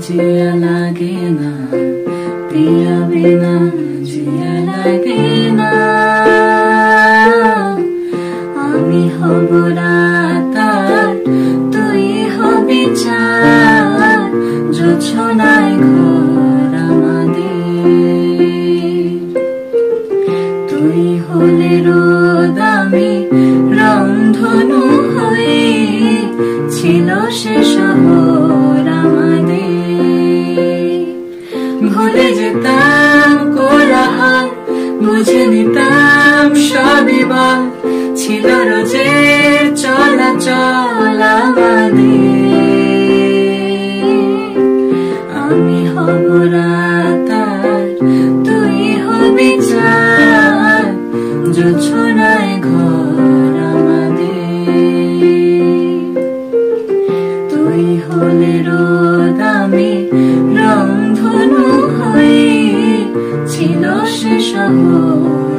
जिया लागे ना पिया बिना जिया लागे ना आमी हब रातार तुई हबि चार जोछनाय घर आमादेर तुई हले रोद आमी रंधनु हये छिलो से शहर आमादेर भुले जेताम कोलाहल बुझे निताम सबই বল ছিল রোজের চলাচল আমাদের আমি হব রাতার তুই হবি চার জোছনায় ঘর আমাদের তুই হলে রোদ আমি রংধনু হয়ে ছিল সে শহর